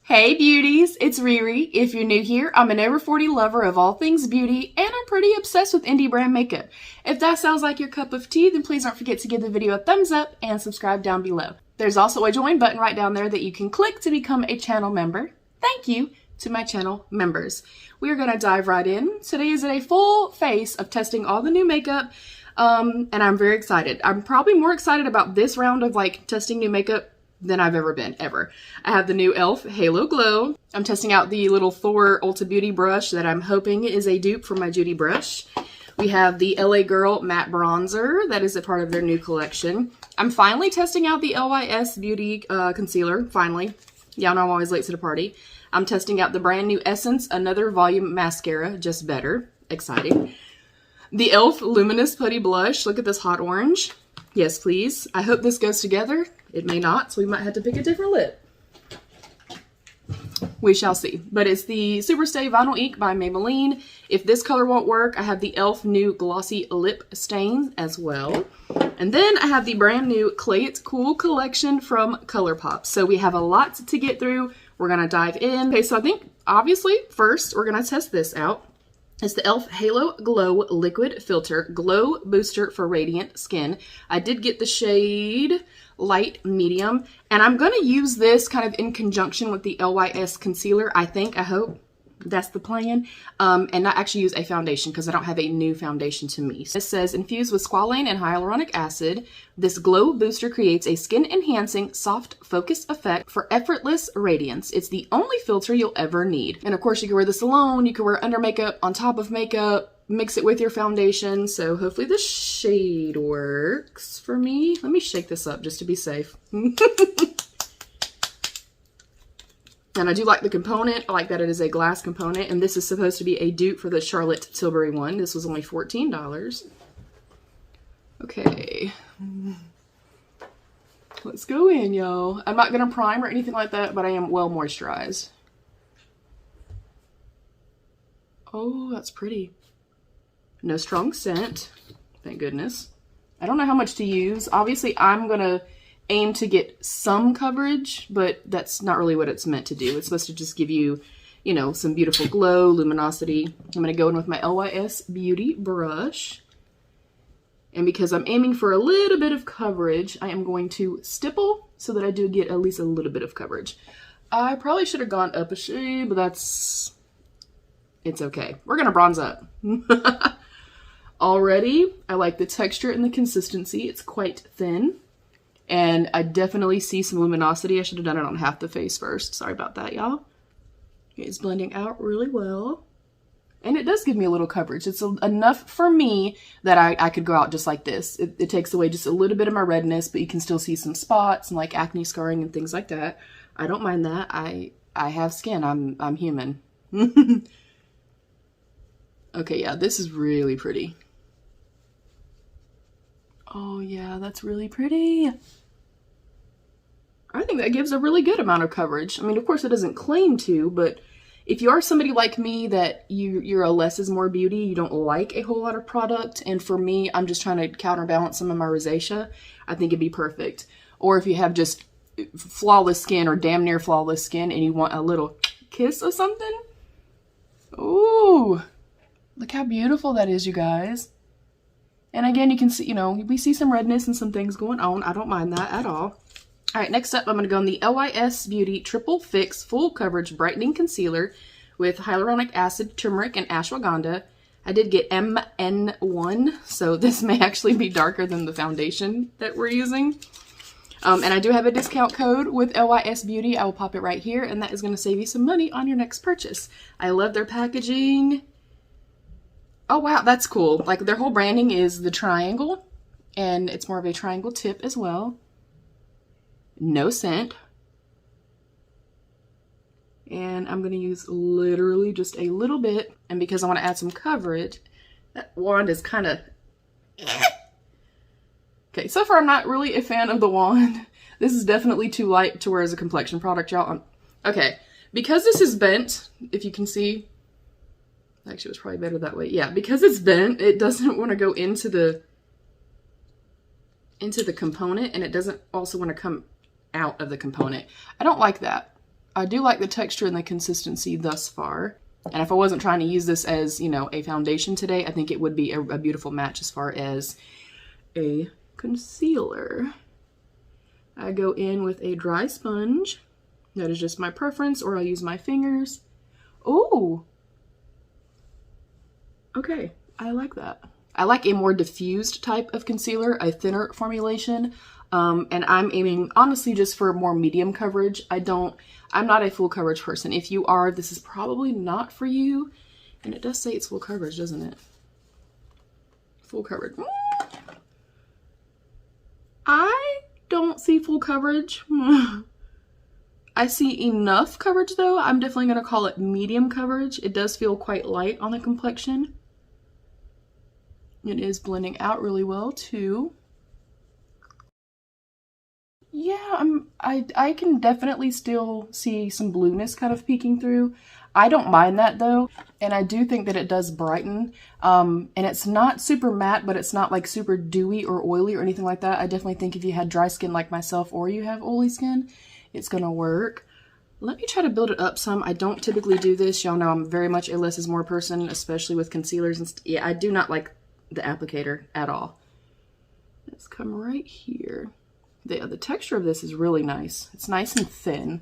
Hey beauties, it's Riri. If you're new here, I'm an over 40 lover of all things beauty, and I'm pretty obsessed with indie brand makeup. If that sounds like your cup of tea, then please don't forget to give the video a thumbs up and subscribe down below. There's also a join button right down there that you can click to become a channel member. Thank you to my channel members. We are going to dive right in. Today is a full face of testing all the new makeup, and I'm very excited. I'm probably more excited about this round of testing new makeup than I've ever been, ever. I have the new e.l.f. Halo Glow. I'm testing out the little Thor Ulta Beauty brush that I'm hoping is a dupe for my Judy brush. We have the LA Girl Matte Bronzer. That is a part of their new collection. I'm finally testing out the Lys Beauty Concealer, finally. Y'all know I'm always late to the party. I'm testing out the brand new Essence Another Volume Mascara, just better. Exciting. The e.l.f. Luminous Putty Blush. Look at this hot orange. Yes, please. I hope this goes together. It may not, so we might have to pick a different lip. We shall see. But it's the Superstay Vinyl Ink by Maybelline. If this color won't work, I have the e.l.f. new Glossy Lip Stain as well. And then I have the brand new Clay It's Cool collection from Colourpop. So we have a lot to get through. We're going to dive in. Okay, so I think, obviously, first, we're going to test this out. It's the e.l.f. Halo Glow Liquid Filter Glow Booster for Radiant Skin. I did get the shade Light Medium, and I'm going to use this kind of in conjunction with the Lys Concealer, I hope. That's the plan. And not actually use a foundation because I don't have a new foundation to me. This says, infused with squalane and hyaluronic acid, this glow booster creates a skin-enhancing, soft focus effect for effortless radiance. It's the only filter you'll ever need. And of course, you can wear this alone. You can wear under makeup, on top of makeup, mix it with your foundation. So hopefully the shade works for me. Let me shake this up just to be safe. And I do like the component. I like that it is a glass component. And this is supposed to be a dupe for the Charlotte Tilbury one. This was only $14. Okay. Let's go in, y'all. I'm not going to prime or anything like that, but I am well moisturized. Oh, that's pretty. No strong scent. Thank goodness. I don't know how much to use. Obviously, I'm going to aim to get some coverage, but that's not really what it's meant to do. It's supposed to just give you, you know, some beautiful glow, luminosity. I'm going to go in with my Lys Beauty brush. And because I'm aiming for a little bit of coverage, I am going to stipple so that I do get at least a little bit of coverage. I probably should have gone up a shade, but it's okay. We're going to bronze up. Already, I like the texture and the consistency. It's quite thin. And I definitely see some luminosity. I should have done it on half the face first. Sorry about that, y'all. It's blending out really well. And it does give me a little coverage. It's enough for me that I could go out just like this. It takes away just a little bit of my redness, but you can still see some spots and like acne scarring and things like that. I don't mind that. I have skin. I'm human. Okay, yeah, this is really pretty. Oh yeah, that's really pretty. I think that gives a really good amount of coverage. I mean, of course it doesn't claim to, but if you are somebody like me that you're a less is more beauty, you don't like a whole lot of product, and for me, I'm just trying to counterbalance some of my rosacea, I think it'd be perfect. Or if you have just flawless skin or damn near flawless skin and you want a little kiss of something. Ooh, look how beautiful that is, you guys. And again, you can see, you know, we see some redness and some things going on. I don't mind that at all. All right, next up, I'm going to go on the Lys Beauty Triple Fix Full Coverage Brightening Concealer with Hyaluronic Acid, Turmeric, and Ashwagandha. I did get MN1, so this may actually be darker than the foundation that we're using. And I do have a discount code with Lys Beauty. I will pop it right here, and that is going to save you some money on your next purchase. I love their packaging. Oh wow, that's cool. Like their whole branding is the triangle, and it's more of a triangle tip as well. No scent. And I'm going to use literally just a little bit, and because I want to add some coverage, that wand is kind of... Okay, so far I'm not really a fan of the wand. This is definitely too light to wear as a complexion product, y'all. Okay, because this is bent, if you can see... Actually, it was probably better that way. Yeah, because it's bent, it doesn't want to go into the component, and it doesn't also want to come out of the component. I don't like that. I do like the texture and the consistency thus far. And if I wasn't trying to use this as, you know, a foundation today, I think it would be a beautiful match as far as a concealer. I go in with a dry sponge. That is just my preference, or I'll use my fingers. Ooh. Okay, I like that. I like a more diffused type of concealer, a thinner formulation. And I'm aiming, honestly, just for more medium coverage. I'm not a full coverage person. If you are, this is probably not for you. And it does say it's full coverage, doesn't it? Full coverage. I don't see full coverage. I see enough coverage though. I'm definitely going to call it medium coverage. It does feel quite light on the complexion. It is blending out really well too. Yeah, I can definitely still see some blueness kind of peeking through. I don't mind that though, and I do think that it does brighten. And it's not super matte, but it's not like super dewy or oily or anything like that. I definitely think if you had dry skin like myself or you have oily skin, it's gonna work. Let me try to build it up some. I don't typically do this. Y'all know I'm very much a less is more person, especially with concealers and yeah, I do not like the applicator at all. Let's come right here. The texture of this is really nice. It's nice and thin.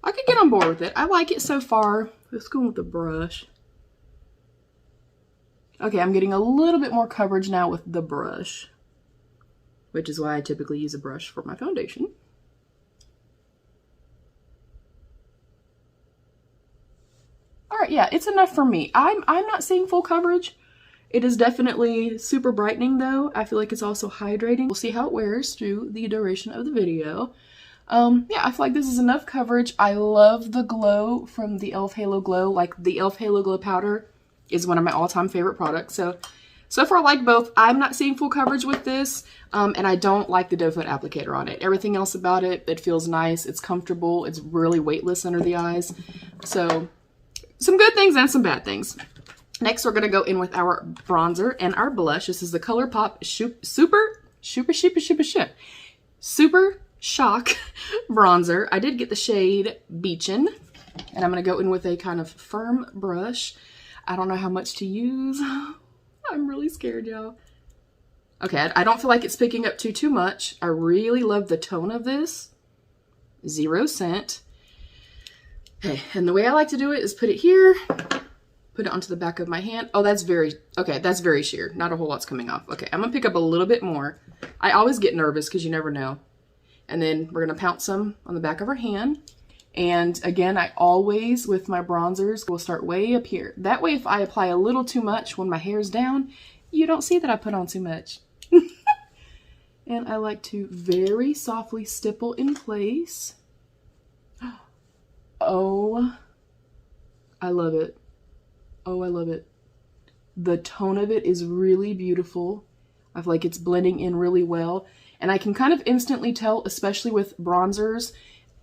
I could get on board with it. I like it so far. Let's go with the brush. Okay, I'm getting a little bit more coverage now with the brush, which is why I typically use a brush for my foundation. All right, yeah, it's enough for me. I'm not seeing full coverage. It is definitely super brightening though. I feel like it's also hydrating. We'll see how it wears through the duration of the video. Yeah, I feel like this is enough coverage. I love the glow from the e.l.f. Halo Glow. Like the e.l.f. Halo Glow powder is one of my all-time favorite products. So far I like both. I'm not seeing full coverage with this, and I don't like the doe foot applicator on it. Everything else about it, it feels nice, it's comfortable, it's really weightless under the eyes. So some good things and some bad things. Next, we're going to go in with our bronzer and our blush. This is the Colourpop Super Shock bronzer. I did get the shade Beachin, and I'm going to go in with a kind of firm brush. I don't know how much to use. I'm really scared, y'all. Okay, I don't feel like it's picking up too much. I really love the tone of this. 0 scent. Okay, and the way I like to do it is put it here. Put it onto the back of my hand. Oh, that's very sheer. Not a whole lot's coming off. Okay, I'm gonna pick up a little bit more. I always get nervous because you never know. And then we're gonna pounce some on the back of our hand. And again, I always, with my bronzers, will start way up here. That way, if I apply a little too much when my hair's down, you don't see that I put on too much. And I like to very softly stipple in place. Oh, I love it. Oh, I love it. The tone of it is really beautiful. I feel like it's blending in really well. And I can kind of instantly tell, especially with bronzers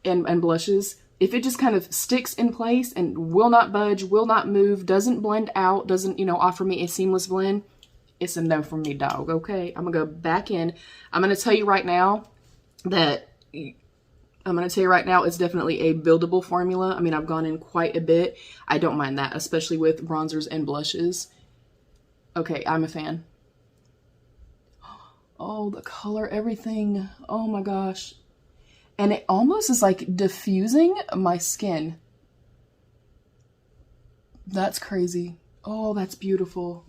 and blushes, if it just kind of sticks in place and will not budge, will not move, doesn't blend out, doesn't, you know, offer me a seamless blend, it's a no from me, dog, okay? I'm gonna go back in. I'm gonna tell you right now that it's definitely a buildable formula. I mean, I've gone in quite a bit. I don't mind that, especially with bronzers and blushes. Okay, I'm a fan. Oh, the color, everything. Oh my gosh. And it almost is like diffusing my skin. That's crazy. Oh, that's beautiful.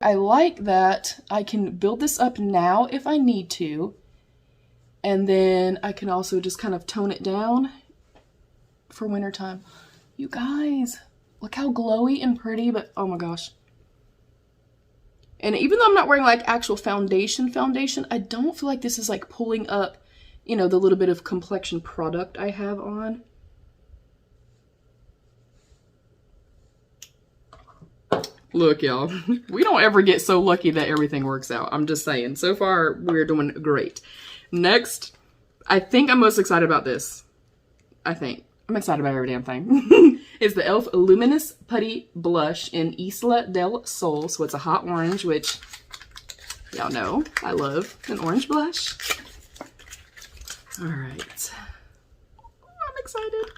I like that I can build this up now if I need to. And then I can also just kind of tone it down for wintertime. You guys, look how glowy and pretty, but oh my gosh. And even though I'm not wearing like actual foundation, I don't feel like this is like pulling up, you know, the little bit of complexion product I have on. Look, y'all, we don't ever get so lucky that everything works out. I'm just saying, so far we're doing great. Next, I think I'm most excited about this. I'm excited about every damn thing. It's the e.l.f. Luminous Putty Blush in Isla del Sol. So it's a hot orange, which y'all know I love an orange blush. All right. I'm excited.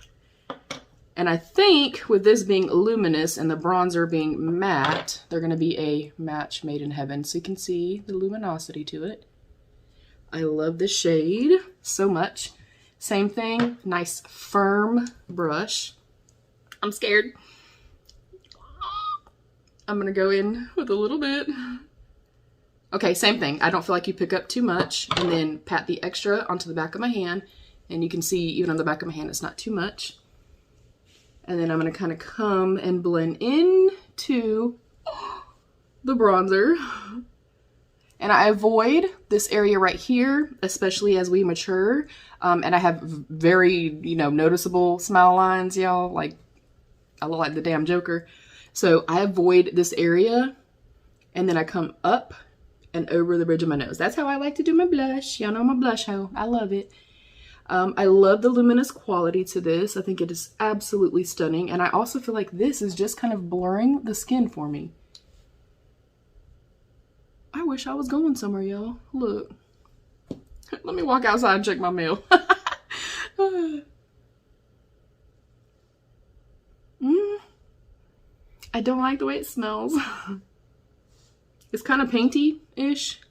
And I think with this being luminous and the bronzer being matte, they're going to be a match made in heaven. So you can see the luminosity to it. I love the shade so much. Same thing, nice firm brush. I'm scared. I'm going to go in with a little bit. Okay, same thing. I don't feel like you pick up too much, and then pat the extra onto the back of my hand. And you can see even on the back of my hand, it's not too much. And then I'm going to kind of come and blend into the bronzer. And I avoid this area right here, especially as we mature. And I have very, noticeable smile lines, y'all. Like, I look like the damn Joker. So I avoid this area. And then I come up and over the bridge of my nose. That's how I like to do my blush. Y'all know I'm a blush hoe. I love it. I love the luminous quality to this. I think it is absolutely stunning. And I also feel like this is just kind of blurring the skin for me. I wish I was going somewhere, y'all. Look. Let me walk outside and check my mail. I don't like the way it smells. It's kind of painty-ish.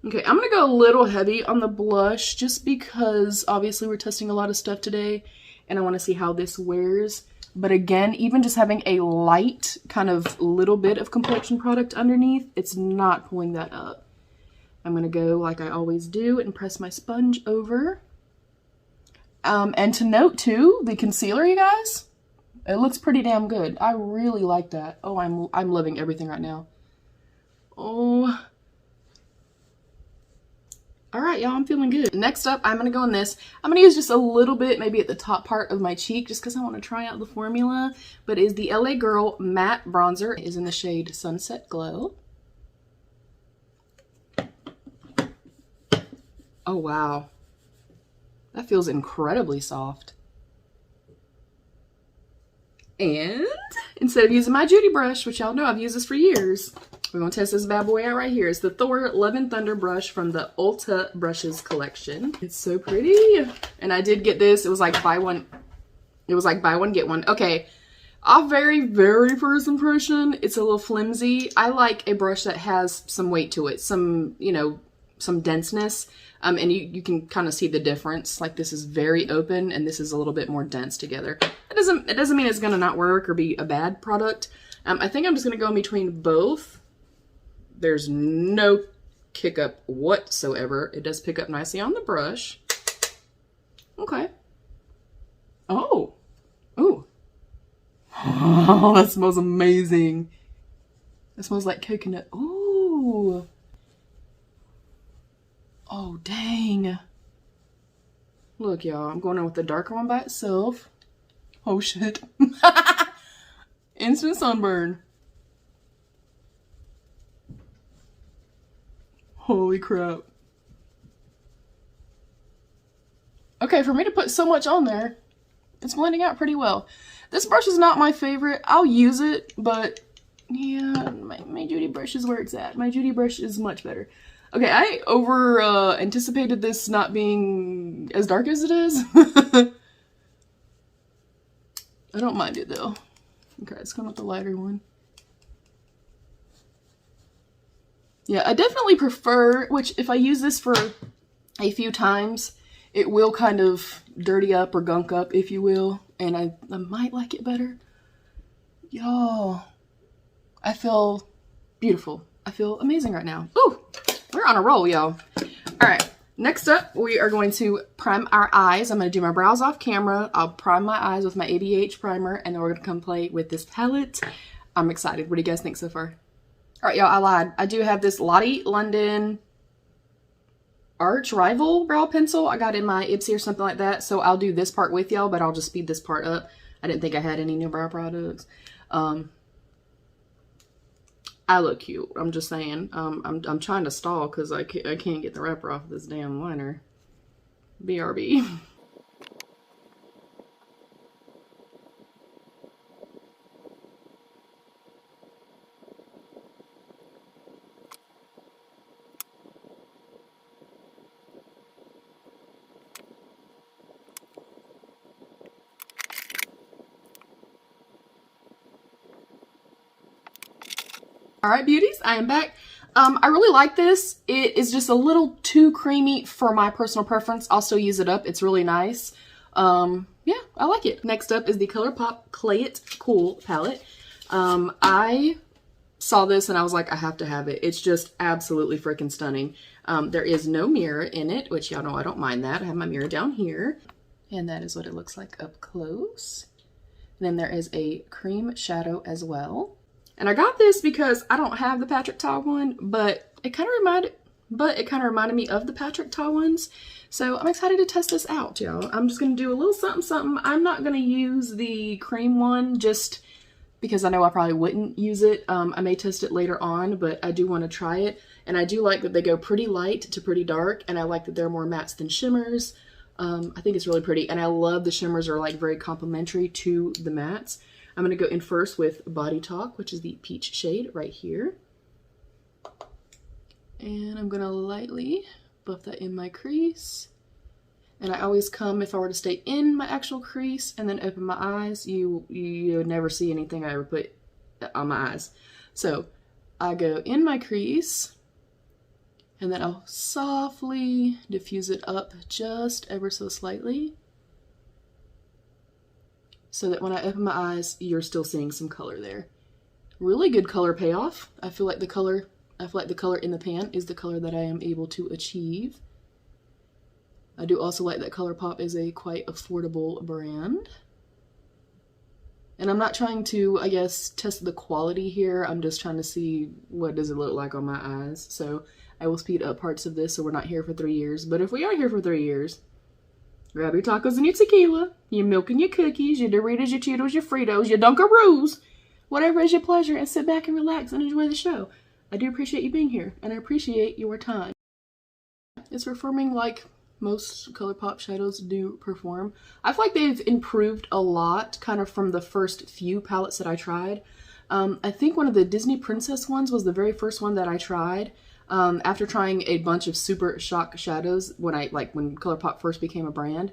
Okay, I'm going to go a little heavy on the blush just because obviously we're testing a lot of stuff today and I want to see how this wears. But again, even just having a light kind of little bit of complexion product underneath, it's not pulling that up. I'm going to go like I always do and press my sponge over. And to note too, the concealer, you guys, it looks pretty damn good. I really like that. Oh, I'm loving everything right now. Oh. All right, y'all, I'm feeling good. Next up, I'm going to go on this. I'm going to use just a little bit, maybe at the top part of my cheek, just because I want to try out the formula. But it's the LA Girl Matte Bronzer. It is in the shade Sunset Glow. Oh, wow. That feels incredibly soft. And instead of using my Judy brush, which y'all know I've used this for years, we're going to test this bad boy out right here. It's the Thor Love and Thunder brush from the Ulta brushes collection. It's so pretty. And I did get this. It was like buy one. It was like buy one, get one. Okay. Our very, very first impression, it's a little flimsy. I like a brush that has some weight to it. Some, some denseness. And you can kind of see the difference. Like this is very open and this is a little bit more dense together. It doesn't mean it's going to not work or be a bad product. I think I'm just going to go in between both. There's no kick up whatsoever. It does pick up nicely on the brush. Okay. Oh. Ooh. Oh, that smells amazing. It smells like coconut. Ooh. Oh, dang. Look, y'all. I'm going in with the darker one by itself. Oh, shit. Instant sunburn. Holy crap. Okay, for me to put so much on there, it's blending out pretty well. This brush is not my favorite. I'll use it, but yeah, my Judy brush is where it's at. My Judy brush is much better. Okay, I anticipated this not being as dark as it is. I don't mind it though. Okay, let's come with the lighter one. Yeah, I definitely prefer, which if I use this for a few times, it will kind of dirty up or gunk up, if you will. And I might like it better. Y'all, I feel beautiful. I feel amazing right now. Ooh, we're on a roll, y'all. All right, next up, we are going to prime our eyes. I'm going to do my brows off camera. I'll prime my eyes with my ABH primer, and then we're going to come play with this palette. I'm excited. What do you guys think so far? All right, y'all, I lied. I do have this Lottie London Arch Rival brow pencil. I got in my Ipsy or something like that. So I'll do this part with y'all, but I'll just speed this part up. I didn't think I had any new brow products. I look cute. I'm just saying. I'm trying to stall because I can't get the wrapper off of this damn liner. BRB. All right, beauties, I am back. I really like this. It is just a little too creamy for my personal preference. I'll still use it up. It's really nice. Yeah, I like it. Next up is the Colourpop Play It Cool palette. I saw this and I was like, I have to have it. It's just absolutely freaking stunning. There is no mirror in it, which y'all know I don't mind that. I have my mirror down here, and that is what it looks like up close. And then there is a cream shadow as well. And I got this because I don't have the Patrick Ta one, but it kind of reminded me of the Patrick Ta ones. So I'm excited to test this out, y'all. I'm just gonna do a little something, something. I'm not gonna use the cream one just because I know I probably wouldn't use it. I may test it later on, but I do want to try it. And I do like that they go pretty light to pretty dark, and I like that they're more mattes than shimmers. I think it's really pretty, and I love the shimmers are like very complementary to the mattes. I'm going to go in first with Body Talk, which is the peach shade right here. And I'm going to lightly buff that in my crease. And I always come, if I were to stay in my actual crease and then open my eyes, you would never see anything I ever put on my eyes. So I go in my crease, and then I'll softly diffuse it up just ever so slightly, so that when I open my eyes, you're still seeing some color there. Really good color payoff. I feel like the color in the pan is the color that I am able to achieve. I do also like that Colourpop is a quite affordable brand. And I'm not trying to, I guess, test the quality here. I'm just trying to see what does it look like on my eyes. So I will speed up parts of this so we're not here for 3 years. But if we are here for 3 years, grab your tacos and your tequila, your milk and your cookies, your Doritos, your Cheetos, your Fritos, your Dunkaroos, whatever is your pleasure, and sit back and relax and enjoy the show. I do appreciate you being here, and I appreciate your time. It's performing like most Colourpop shadows do perform. I feel like they've improved a lot kind of from the first few palettes that I tried. I think one of the Disney Princess ones was the very first one that I tried. After trying a bunch of super shock shadows when Colourpop first became a brand,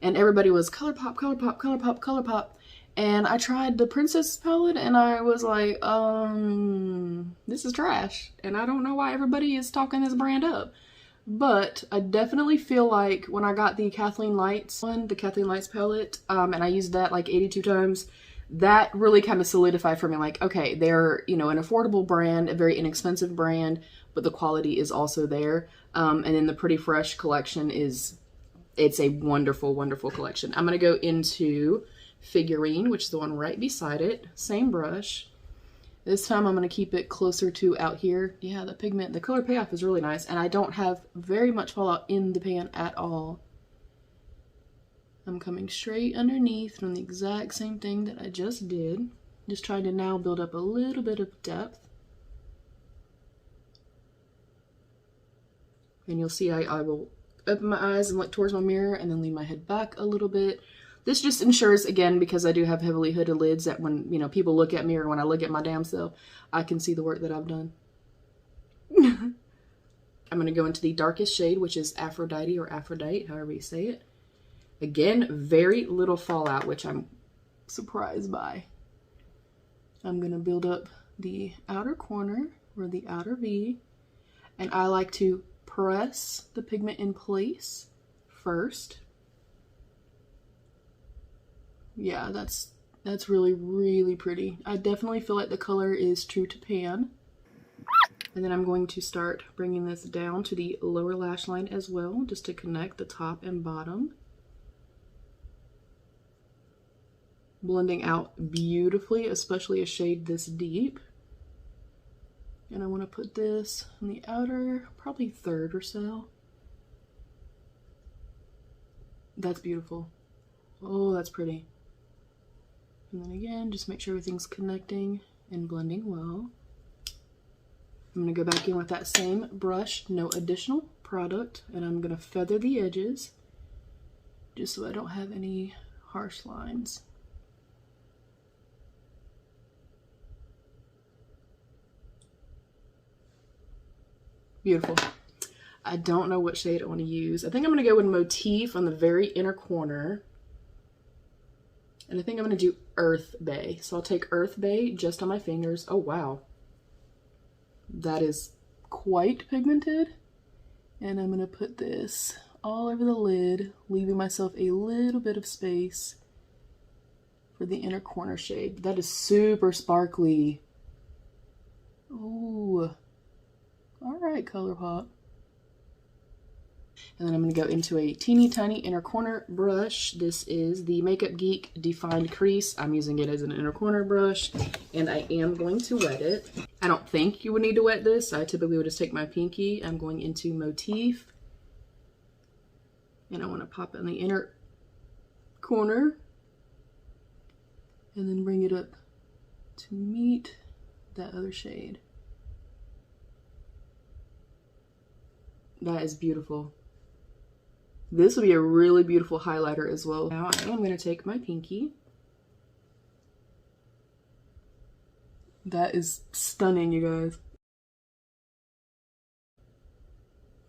and everybody was Colourpop, Colourpop, Colourpop, Colourpop, and I tried the Princess palette and I was like, this is trash, and I don't know why everybody is talking this brand up. But I definitely feel like when I got the Kathleen Lights one, the Kathleen Lights palette, and I used that like 82 times, that really kind of solidified for me, like, okay, they're, you know, an affordable brand, a very inexpensive brand, but the quality is also there. And then the Pretty Fresh collection it's a wonderful, wonderful collection. I'm going to go into Figurine, which is the one right beside it. Same brush. This time I'm going to keep it closer to out here. Yeah, the pigment, the color payoff is really nice, and I don't have very much fallout in the pan at all. I'm coming straight underneath from the exact same thing that I just did. Just trying to now build up a little bit of depth. And you'll see I will open my eyes and look towards my mirror and then lean my head back a little bit. This just ensures, again, because I do have heavily hooded lids, that when, you know, people look at me or when I look at my damn self, I can see the work that I've done. I'm going to go into the darkest shade, which is Aphrodite or Aphrodite, however you say it. Again, very little fallout, which I'm surprised by. I'm going to build up the outer corner or the outer V, and I like to press the pigment in place first. Yeah, that's really, really pretty. I definitely feel like the color is true to pan. And then I'm going to start bringing this down to the lower lash line as well, just to connect the top and bottom. Blending out beautifully, especially a shade this deep. And I want to put this on the outer, probably third or so. That's beautiful. Oh, that's pretty. And then again, just make sure everything's connecting and blending well. I'm going to go back in with that same brush, no additional product, and I'm going to feather the edges just so I don't have any harsh lines. Beautiful. I don't know what shade I want to use. I think I'm going to go with Motif on the very inner corner. And I think I'm going to do Earth Bay. So I'll take Earth Bay just on my fingers. Oh, wow. that is quite pigmented. And I'm going to put this all over the lid, leaving myself a little bit of space for the inner corner shade. That is super sparkly. Ooh. All right, Colourpop. And then I'm going to go into a teeny tiny inner corner brush. This is the Makeup Geek Defined Crease. I'm using it as an inner corner brush, and I am going to wet it. I don't think you would need to wet this. I typically would just take my pinky. I'm going into Motif, and I want to pop it in the inner corner, and then bring it up to meet that other shade. That is beautiful. This will be a really beautiful highlighter as well. Now I am going to take my pinky. That is stunning, you guys.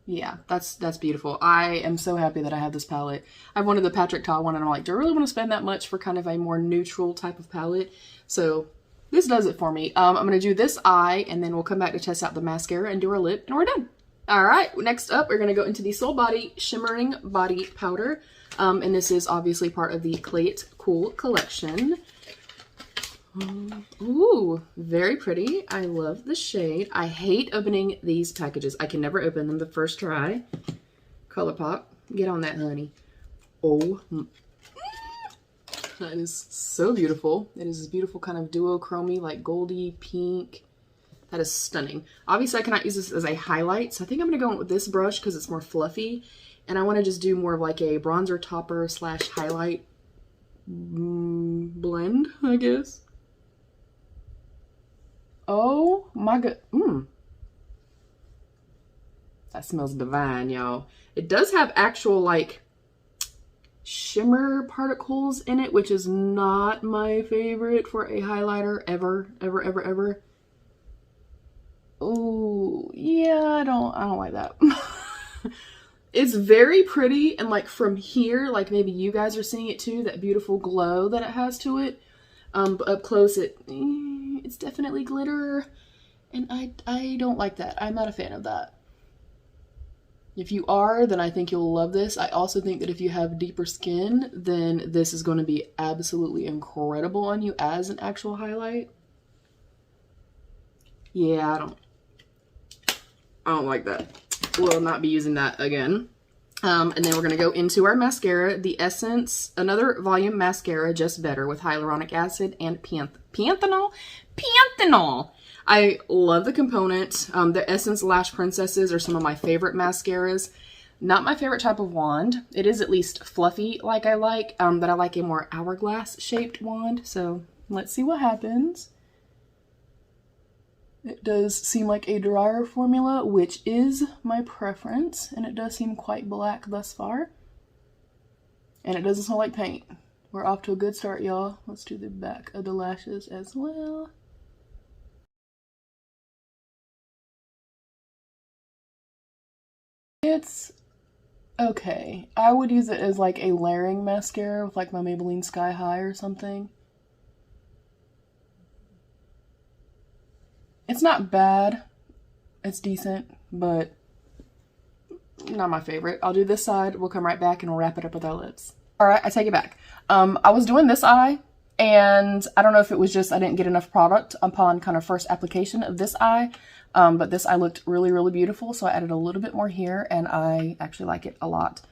Yeah, that's beautiful. I am so happy that I have this palette. I wanted the Patrick Ta one, and I'm like, do I really want to spend that much for kind of a more neutral type of palette? So this does it for me. I'm going to do this eye, and then we'll come back to test out the mascara and do our lip, and we're done. All right, next up, we're going to go into the Soul Body Shimmering Body Powder. And this is obviously part of the Clay It Cool collection. Ooh, very pretty. I love the shade. I hate opening these packages. I can never open them the first try. Colourpop, get on that, honey. Oh, that is so beautiful. It is this beautiful kind of duochrome, like goldy pink. That is stunning. Obviously, I cannot use this as a highlight, so I think I'm going to go in with this brush because it's more fluffy. And I want to just do more of like a bronzer topper slash highlight blend, I guess. Oh my god. That smells divine, y'all. It does have actual like shimmer particles in it, which is not my favorite for a highlighter ever, ever, ever, ever. Oh, yeah, I don't like that. It's very pretty, and like from here, like maybe you guys are seeing it too, that beautiful glow that it has to it. But up close, it's definitely glitter, and I don't like that. I'm not a fan of that. If you are, then I think you'll love this. I also think that if you have deeper skin, then this is going to be absolutely incredible on you as an actual highlight. Yeah, I don't like that. Will not be using that again. And then we're going to go into our mascara, the Essence, another volume mascara, just better, with hyaluronic acid and panthenol. I love the component. The Essence Lash Princesses are some of my favorite mascaras. Not my favorite type of wand. It is at least fluffy like I like, but I like a more hourglass shaped wand. So let's see what happens. It does seem like a drier formula, which is my preference, and it does seem quite black thus far. And it doesn't smell like paint. We're off to a good start, y'all. Let's do the back of the lashes as well. It's okay. I would use it as like a layering mascara with like my Maybelline Sky High or something. It's not bad. It's decent, but not my favorite. I'll do this side. We'll come right back and we'll wrap it up with our lips. All right, I take it back. I was doing this eye, and I don't know if it was just I didn't get enough product upon kind of first application of this eye, but this eye looked really, really beautiful, so I added a little bit more here, and I actually like it a lot.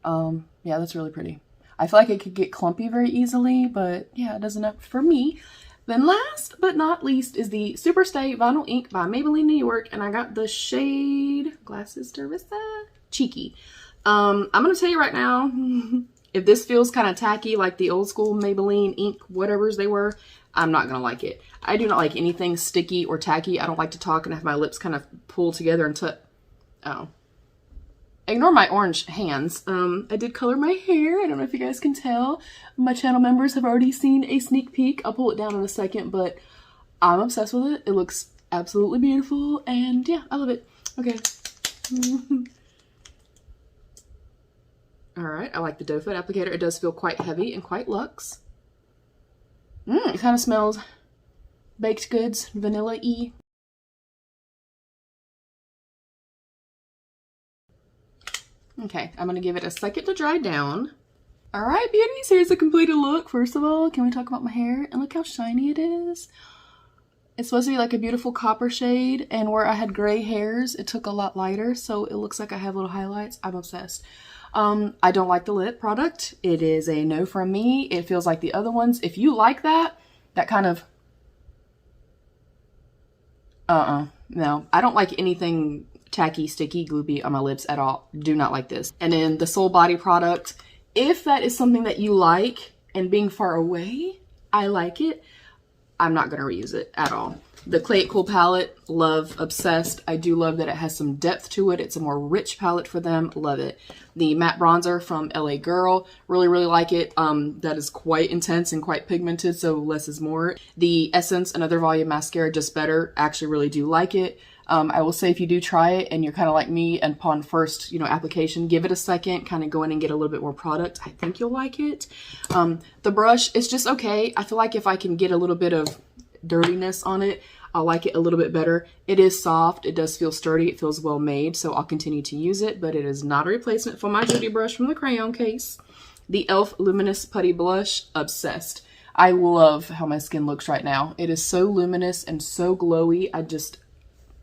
Yeah, that's really pretty. I feel like it could get clumpy very easily, but yeah, it doesn't for me. Then last but not least is the Superstay Vinyl Ink by Maybelline New York, and I got the shade Glasses Teresa Cheeky. I'm going to tell you right now, if this feels kind of tacky like the old school Maybelline ink whatevers they were, I'm not going to like it. I do not like anything sticky or tacky. I don't like to talk and have my lips kind of pull together and ignore my orange hands. I did color my hair. I don't know if you guys can tell. My channel members have already seen a sneak peek. I'll pull it down in a second, but I'm obsessed with it. It looks absolutely beautiful, and yeah, I love it. Okay. All right, I like the doe foot applicator. It does feel quite heavy and quite luxe. It kind of smells baked goods, vanilla-y. Okay, I'm gonna give it a second to dry down. All right, beauties, here's a completed look. First of all, can we talk about my hair? And look how shiny it is. It's supposed to be like a beautiful copper shade, and where I had gray hairs, it took a lot lighter, so it looks like I have little highlights. I'm obsessed. I don't like the lip product. It is a no from me. It feels like the other ones. If you like that kind of, no. I don't like anything tacky, sticky, gloopy on my lips at all. Do not like this. And then the Soul Body product, if that is something that you like, and being far away, I like it. I'm not going to reuse it at all. The Clay It Cool palette, love, obsessed. I do love that it has some depth to it. It's a more rich palette for them. Love it. The matte bronzer from LA Girl, really, really like it. That is quite intense and quite pigmented, so less is more. The Essence Another Volume Mascara, just better. Actually really do like it. I will say if you do try it and you're kind of like me and upon first, application, give it a second, kind of go in and get a little bit more product. I think you'll like it. The brush is just okay. I feel like if I can get a little bit of dirtiness on it, I'll like it a little bit better. It is soft. It does feel sturdy. It feels well made, so I'll continue to use it, but it is not a replacement for my Judy brush from the crayon case. The e.l.f. Luminous Putty Blush, obsessed. I love how my skin looks right now. It is so luminous and so glowy.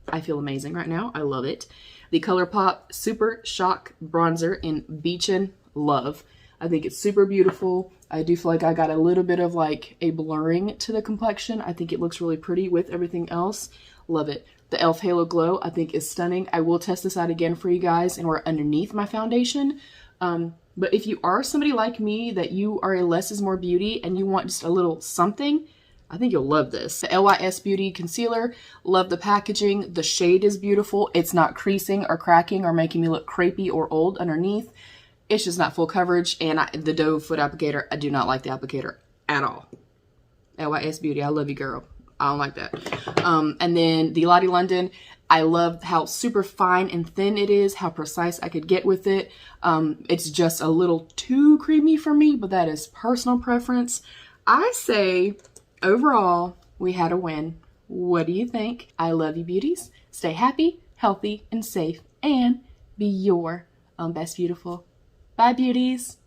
I feel amazing right now. I love it. The Colourpop Super Shock Bronzer in Beachin, love. I think it's super beautiful. I do feel like I got a little bit of like a blurring to the complexion. I think it looks really pretty with everything else. Love it. The e.l.f. Halo Glow I think is stunning. I will test this out again for you guys and we're underneath my foundation. But if you are somebody like me that you are a less is more beauty and you want just a little something, I think you'll love this. The Lys Beauty Concealer, love the packaging. The shade is beautiful. It's not creasing or cracking or making me look crepey or old underneath. It's just not full coverage. And the doe foot applicator, I do not like the applicator at all. Lys Beauty, I love you, girl. I don't like that. And then the Lottie London, I love how super fine and thin it is, how precise I could get with it. It's just a little too creamy for me, but that is personal preference. I say, overall, we had a win. What do you think? I love you, beauties. Stay happy, healthy, and safe, and be your own best beautiful. Bye, beauties.